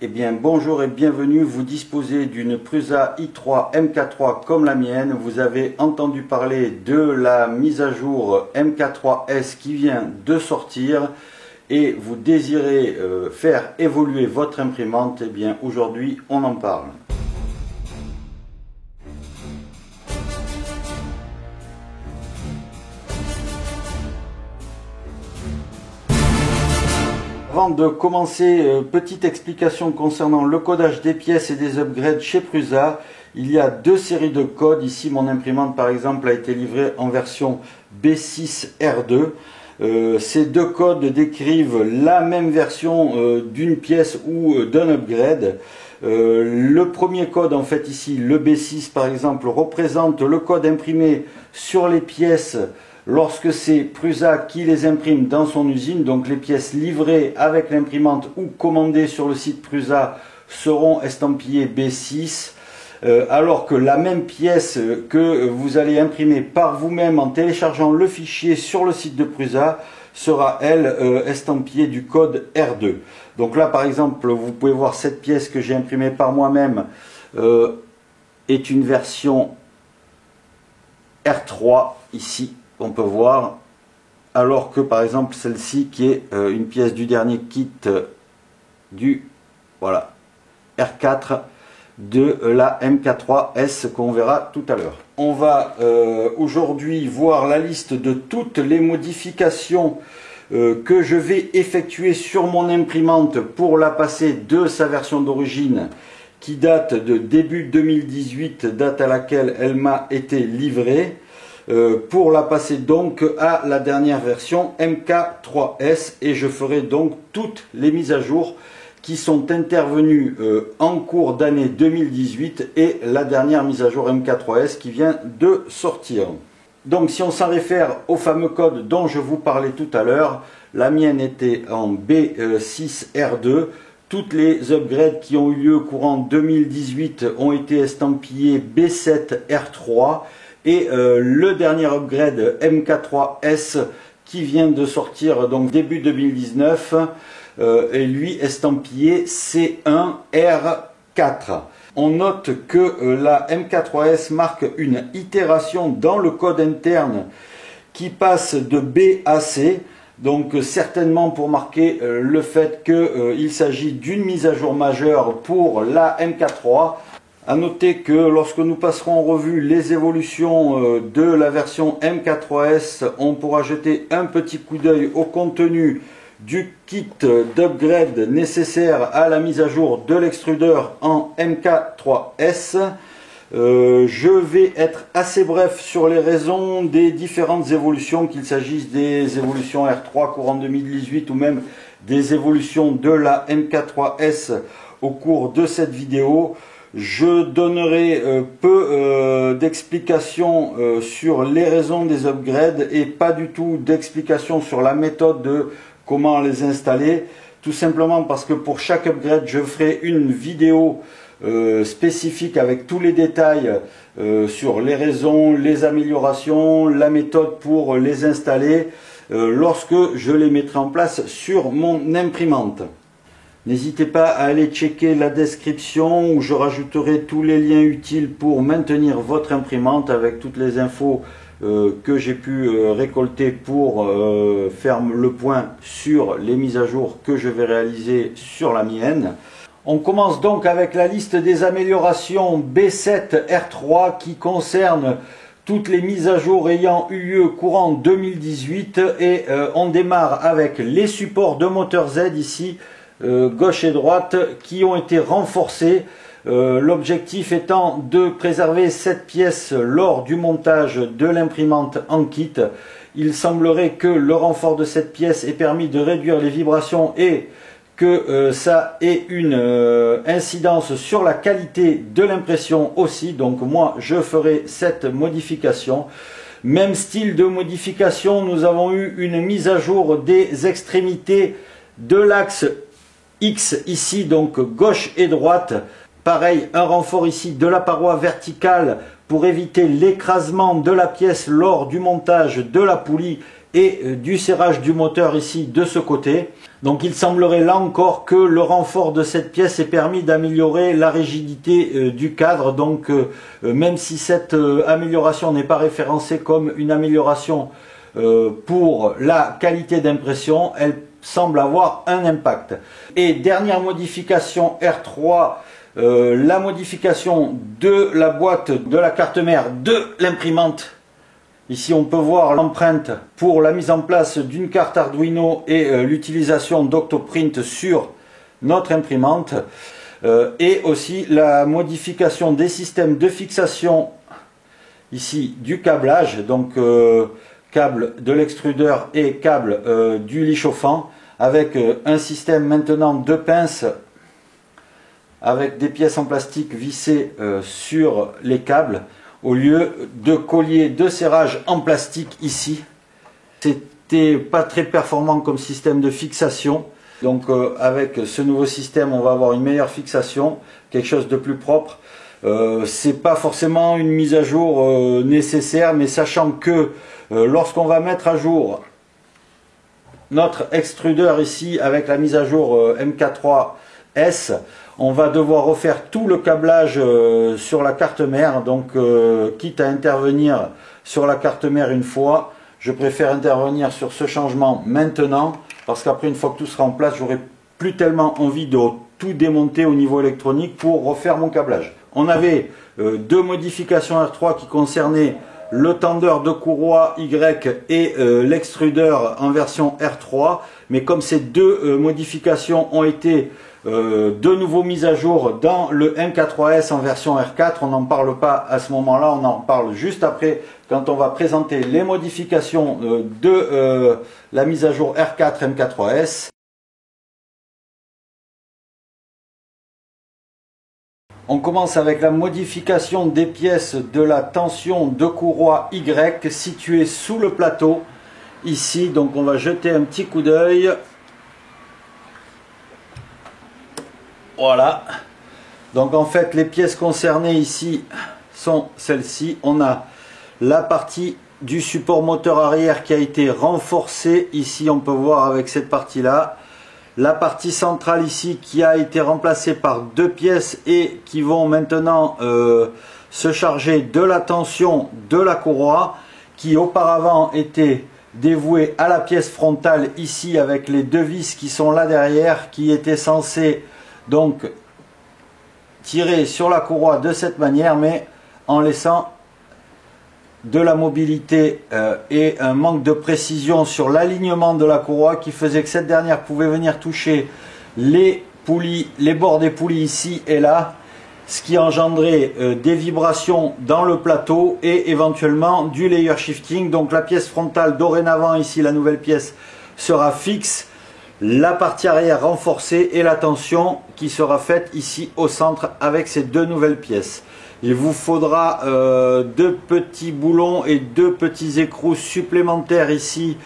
Eh bien bonjour et bienvenue, vous disposez d'une Prusa i3 MK3 comme la mienne. Vous avez entendu parler de la mise à jour MK3S qui vient de sortir et vous désirez faire évoluer votre imprimante. Eh bien aujourd'hui on en parle. Avant de commencer, petite explication concernant le codage des pièces et des upgrades chez Prusa. Il y a deux séries de codes. Ici, mon imprimante, par exemple, a été livrée en version B6R2. Ces deux codes décrivent la même version d'une pièce ou d'un upgrade. Le premier code, en fait, ici, le B6, par exemple, représente le code imprimé sur les pièces lorsque c'est Prusa qui les imprime dans son usine. Donc les pièces livrées avec l'imprimante ou commandées sur le site Prusa seront estampillées B6, alors que la même pièce que vous allez imprimer par vous-même en téléchargeant le fichier sur le site de Prusa sera, elle, estampillée du code R2. Donc là, par exemple, vous pouvez voir cette pièce que j'ai imprimée par moi-même est une version R3 ici. On peut voir, alors que par exemple celle-ci qui est une pièce du dernier kit du voilà, R4 de la MK3S qu'on verra tout à l'heure. On va aujourd'hui voir la liste de toutes les modifications que je vais effectuer sur mon imprimante pour la passer de sa version d'origine qui date de début 2018, date à laquelle elle m'a été livrée. Pour la passer donc à la dernière version MK3S, et je ferai donc toutes les mises à jour qui sont intervenues en cours d'année 2018 et la dernière mise à jour MK3S qui vient de sortir. Donc si on s'en réfère au fameux code dont je vous parlais tout à l'heure, la mienne était en B6R2. Toutes les upgrades qui ont eu lieu courant 2018 ont été estampillées B7R3. Et le dernier upgrade MK3S qui vient de sortir donc début 2019 est lui estampillé C1R4. On note que la MK3S marque une itération dans le code interne qui passe de B à C. Donc certainement pour marquer le fait qu'il s'agit d'une mise à jour majeure pour la MK3. A noter que lorsque nous passerons en revue les évolutions de la version MK3S, on pourra jeter un petit coup d'œil au contenu du kit d'upgrade nécessaire à la mise à jour de l'extrudeur en MK3S. Je vais être assez bref sur les raisons des différentes évolutions, qu'il s'agisse des évolutions R3 courant 2018 ou même des évolutions de la MK3S au cours de cette vidéo. Je donnerai peu d'explications sur les raisons des upgrades et pas du tout d'explications sur la méthode de comment les installer. Tout simplement parce que pour chaque upgrade, je ferai une vidéo spécifique avec tous les détails sur les raisons, les améliorations, la méthode pour les installer lorsque je les mettrai en place sur mon imprimante. N'hésitez pas à aller checker la description où je rajouterai tous les liens utiles pour maintenir votre imprimante avec toutes les infos que j'ai pu récolter pour faire le point sur les mises à jour que je vais réaliser sur la mienne. On commence donc avec la liste des améliorations B7R3 qui concerne toutes les mises à jour ayant eu lieu courant 2018 et on démarre avec les supports de moteur Z ici. Gauche et droite qui ont été renforcés, l'objectif étant de préserver cette pièce lors du montage de l'imprimante en kit. Il semblerait que le renfort de cette pièce ait permis de réduire les vibrations et que ça ait une incidence sur la qualité de l'impression aussi. Donc moi je ferai cette modification. Même style de modification, nous avons eu une mise à jour des extrémités de l'axe X ici, donc gauche et droite. Pareil, un renfort ici de la paroi verticale pour éviter l'écrasement de la pièce lors du montage de la poulie et du serrage du moteur ici de ce côté. Donc il semblerait là encore que le renfort de cette pièce ait permis d'améliorer la rigidité du cadre. Donc même si cette amélioration n'est pas référencée comme une amélioration pour la qualité d'impression, elle semble avoir un impact. Et dernière modification R3, la modification de la boîte de la carte mère de l'imprimante. Ici on peut voir l'empreinte pour la mise en place d'une carte Arduino et l'utilisation d'Octoprint sur notre imprimante. Et aussi la modification des systèmes de fixation ici du câblage, donc câble de l'extrudeur et câble du lit chauffant, avec un système maintenant de pinces avec des pièces en plastique vissées sur les câbles au lieu de collier de serrage en plastique ici. C'était pas très performant comme système de fixation. Donc avec ce nouveau système, on va avoir une meilleure fixation, quelque chose de plus propre. C'est pas forcément une mise à jour nécessaire, mais sachant que lorsqu'on va mettre à jour notre extrudeur ici avec la mise à jour MK3S, on va devoir refaire tout le câblage sur la carte mère. Donc quitte à intervenir sur la carte mère une fois, je préfère intervenir sur ce changement maintenant, parce qu'après, une fois que tout sera en place, j'aurai plus tellement envie de tout démonter au niveau électronique pour refaire mon câblage. On avait deux modifications R3 qui concernaient le tendeur de courroie Y et l'extrudeur en version R3, mais comme ces deux modifications ont été de nouveau mises à jour dans le MK3S en version R4, on n'en parle pas à ce moment-là, on en parle juste après quand on va présenter les modifications de la mise à jour R4 MK3S. On commence avec la modification des pièces de la tension de courroie Y située sous le plateau ici. Donc on va jeter un petit coup d'œil. Voilà. Donc en fait les pièces concernées ici sont celles-ci. On a la partie du support moteur arrière qui a été renforcée. Ici on peut voir avec cette partie-là. La partie centrale ici qui a été remplacée par deux pièces et qui vont maintenant se charger de la tension de la courroie qui auparavant était dévouée à la pièce frontale ici avec les deux vis qui sont là derrière, qui étaient censées donc tirer sur la courroie de cette manière, mais en laissant de la mobilité et un manque de précision sur l'alignement de la courroie qui faisait que cette dernière pouvait venir toucher les poulies, les bords des poulies ici et là, ce qui engendrait des vibrations dans le plateau et éventuellement du layer shifting. Donc la pièce frontale dorénavant ici, la nouvelle pièce sera fixe, la partie arrière renforcée et la tension qui sera faite ici au centre avec ces deux nouvelles pièces. Il vous faudra deux petits boulons et deux petits écrous supplémentaires ici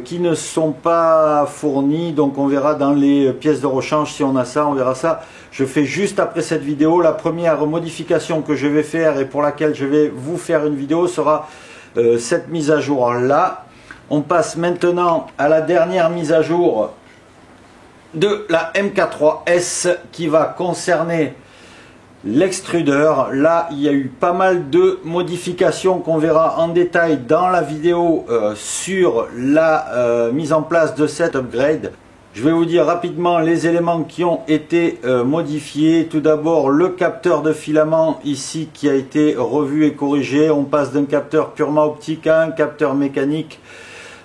qui ne sont pas fournis. Donc on verra dans les pièces de rechange si on a ça, on verra ça. Je fais juste après cette vidéo. La première modification que je vais faire et pour laquelle je vais vous faire une vidéo sera cette mise à jour là. On passe maintenant à la dernière mise à jour de la MK3S qui va concerner l'extrudeur. Là il y a eu pas mal de modifications qu'on verra en détail dans la vidéo sur la mise en place de cet upgrade. Je vais vous dire rapidement les éléments qui ont été modifiés. Tout d'abord le capteur de filament ici qui a été revu et corrigé. On passe d'un capteur purement optique à un capteur mécanique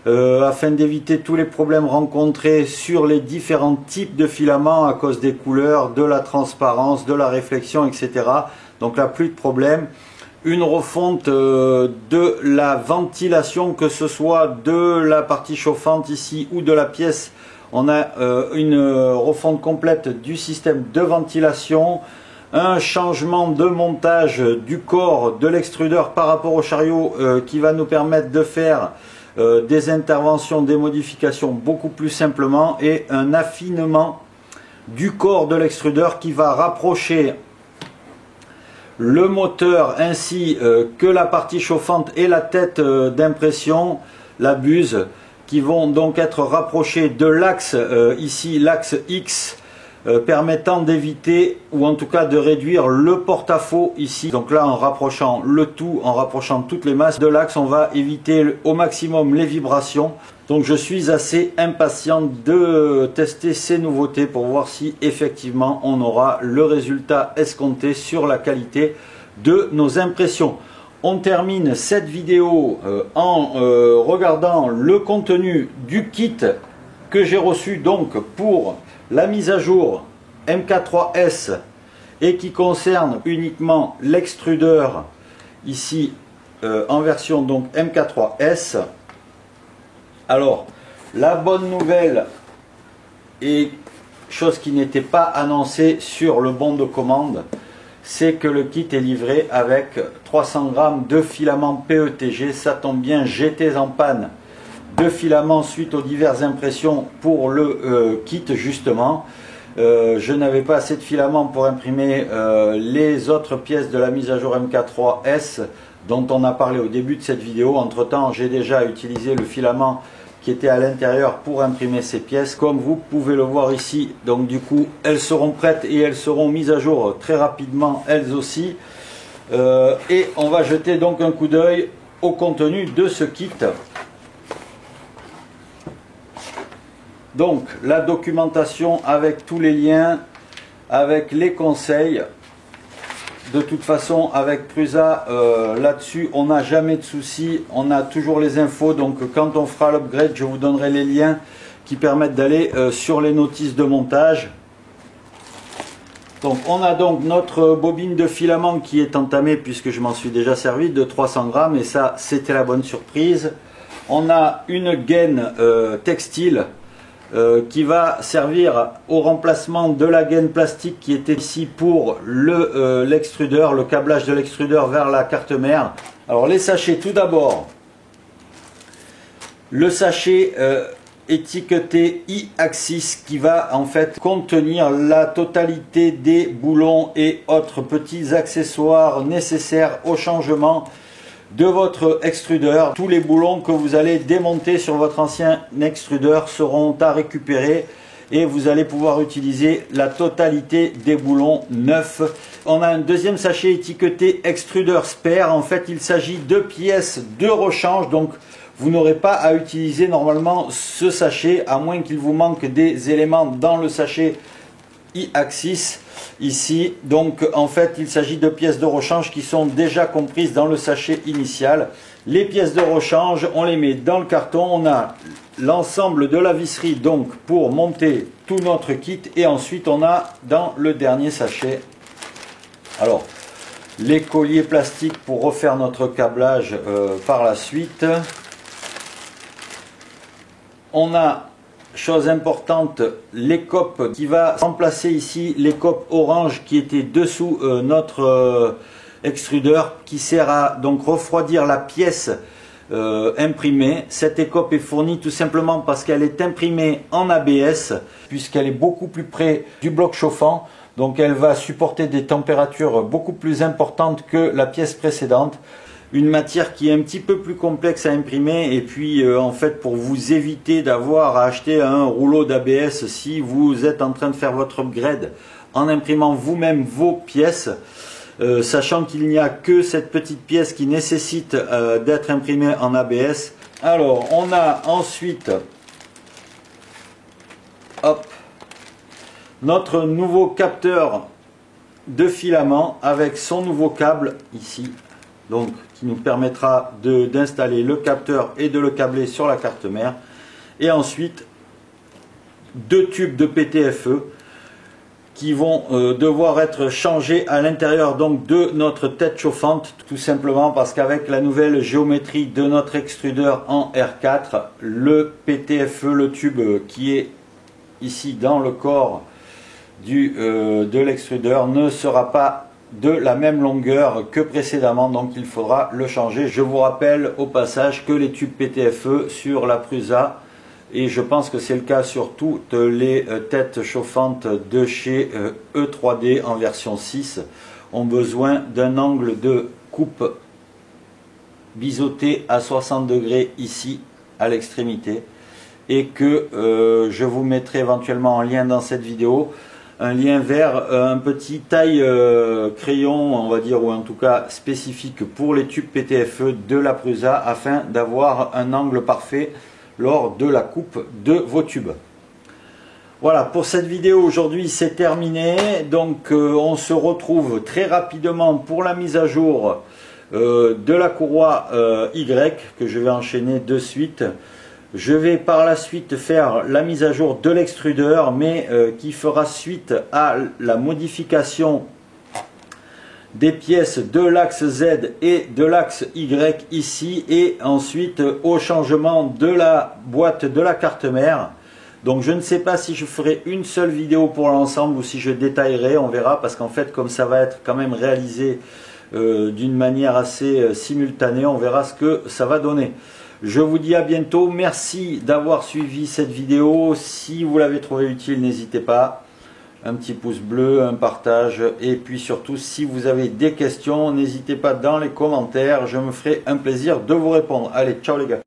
afin d'éviter tous les problèmes rencontrés sur les différents types de filaments à cause des couleurs, de la transparence, de la réflexion, etc. Donc là, plus de problème. Une refonte de la ventilation, que ce soit de la partie chauffante ici ou de la pièce. On a une refonte complète du système de ventilation. Un changement de montage du corps de l'extrudeur par rapport au chariot qui va nous permettre de faire des interventions, des modifications beaucoup plus simplement, et un affinement du corps de l'extrudeur qui va rapprocher le moteur ainsi que la partie chauffante et la tête d'impression la buse, qui vont donc être rapprochés de l'axe, ici l'axe X, permettant d'éviter ou en tout cas de réduire le porte-à-faux ici. Donc là, en rapprochant le tout, en rapprochant toutes les masses de l'axe, on va éviter au maximum les vibrations. Donc je suis assez impatient de tester ces nouveautés pour voir si effectivement on aura le résultat escompté sur la qualité de nos impressions. On termine cette vidéo en regardant le contenu du kit que j'ai reçu donc pour la mise à jour MK3S et qui concerne uniquement l'extrudeur ici en version donc MK3S. Alors la bonne nouvelle, et chose qui n'était pas annoncée sur le bon de commande, c'est que le kit est livré avec 300 grammes de filaments PETG. Ça tombe bien, j'étais en panne de filaments suite aux diverses impressions pour le kit justement. Je n'avais pas assez de filaments pour imprimer les autres pièces de la mise à jour MK3S dont on a parlé au début de cette vidéo. Entre temps, j'ai déjà utilisé le filament qui était à l'intérieur pour imprimer ces pièces, comme vous pouvez le voir ici. Donc du coup, elles seront prêtes et elles seront mises à jour très rapidement elles aussi. Et on va jeter donc un coup d'œil au contenu de ce kit. Donc la documentation avec tous les liens, avec les conseils. De toute façon, avec Prusa, là-dessus, on n'a jamais de soucis, on a toujours les infos. Donc quand on fera l'upgrade, je vous donnerai les liens qui permettent d'aller sur les notices de montage. Donc on a donc notre bobine de filament qui est entamée, puisque je m'en suis déjà servi, de 300 grammes, et ça c'était la bonne surprise. On a une gaine textile qui va servir au remplacement de la gaine plastique qui était ici pour l'extrudeur, le câblage de l'extrudeur vers la carte mère. Alors les sachets, tout d'abord, le sachet étiqueté e-axis qui va en fait contenir la totalité des boulons et autres petits accessoires nécessaires au changement de votre extrudeur. Tous les boulons que vous allez démonter sur votre ancien extrudeur seront à récupérer et vous allez pouvoir utiliser la totalité des boulons neufs. On a un deuxième sachet étiqueté extrudeur spare. En fait, il s'agit de pièces de rechange, donc vous n'aurez pas à utiliser normalement ce sachet à moins qu'il vous manque des éléments dans le sachet e-axis ici. Donc en fait il s'agit de pièces de rechange qui sont déjà comprises dans le sachet initial. Les pièces de rechange, on les met dans le carton. On a l'ensemble de la visserie donc pour monter tout notre kit, et ensuite on a dans le dernier sachet alors les colliers plastiques pour refaire notre câblage par la suite. On a, chose importante, l'écope qui va remplacer ici l'écope orange qui était dessous notre extrudeur, qui sert à donc refroidir la pièce imprimée. Cette écope est fournie tout simplement parce qu'elle est imprimée en ABS, puisqu'elle est beaucoup plus près du bloc chauffant. Donc elle va supporter des températures beaucoup plus importantes que la pièce précédente. Une matière qui est un petit peu plus complexe à imprimer, et puis en fait pour vous éviter d'avoir à acheter un rouleau d'ABS si vous êtes en train de faire votre upgrade en imprimant vous-même vos pièces, sachant qu'il n'y a que cette petite pièce qui nécessite d'être imprimée en ABS. Alors on a ensuite notre nouveau capteur de filament avec son nouveau câble ici, donc qui nous permettra d'installer le capteur et de le câbler sur la carte mère. Et ensuite 2 tubes de PTFE qui vont devoir être changés à l'intérieur donc de notre tête chauffante, tout simplement parce qu'avec la nouvelle géométrie de notre extrudeur en R4, le PTFE, le tube qui est ici dans le corps de l'extrudeur, ne sera pas de la même longueur que précédemment, donc il faudra le changer. Je vous rappelle au passage que les tubes PTFE sur la Prusa, et je pense que c'est le cas sur toutes les têtes chauffantes de chez E3D en version 6, ont besoin d'un angle de coupe biseauté à 60 degrés ici, à l'extrémité et que je vous mettrai éventuellement en lien dans cette vidéo, un lien vers un petit taille crayon, on va dire, ou en tout cas spécifique pour les tubes PTFE de la Prusa afin d'avoir un angle parfait lors de la coupe de vos tubes. Voilà, pour cette vidéo aujourd'hui c'est terminé, donc on se retrouve très rapidement pour la mise à jour de la courroie Y que je vais enchaîner de suite. Je vais par la suite faire la mise à jour de l'extrudeur, mais qui fera suite à la modification des pièces de l'axe Z et de l'axe Y ici, et ensuite au changement de la boîte de la carte mère. Donc je ne sais pas si je ferai une seule vidéo pour l'ensemble ou si je détaillerai, on verra, parce qu'en fait comme ça va être quand même réalisé d'une manière assez simultanée, on verra ce que ça va donner. Je vous dis à bientôt, merci d'avoir suivi cette vidéo. Si vous l'avez trouvé utile, n'hésitez pas, un petit pouce bleu, un partage, et puis surtout si vous avez des questions, n'hésitez pas dans les commentaires, je me ferai un plaisir de vous répondre. Allez, ciao les gars.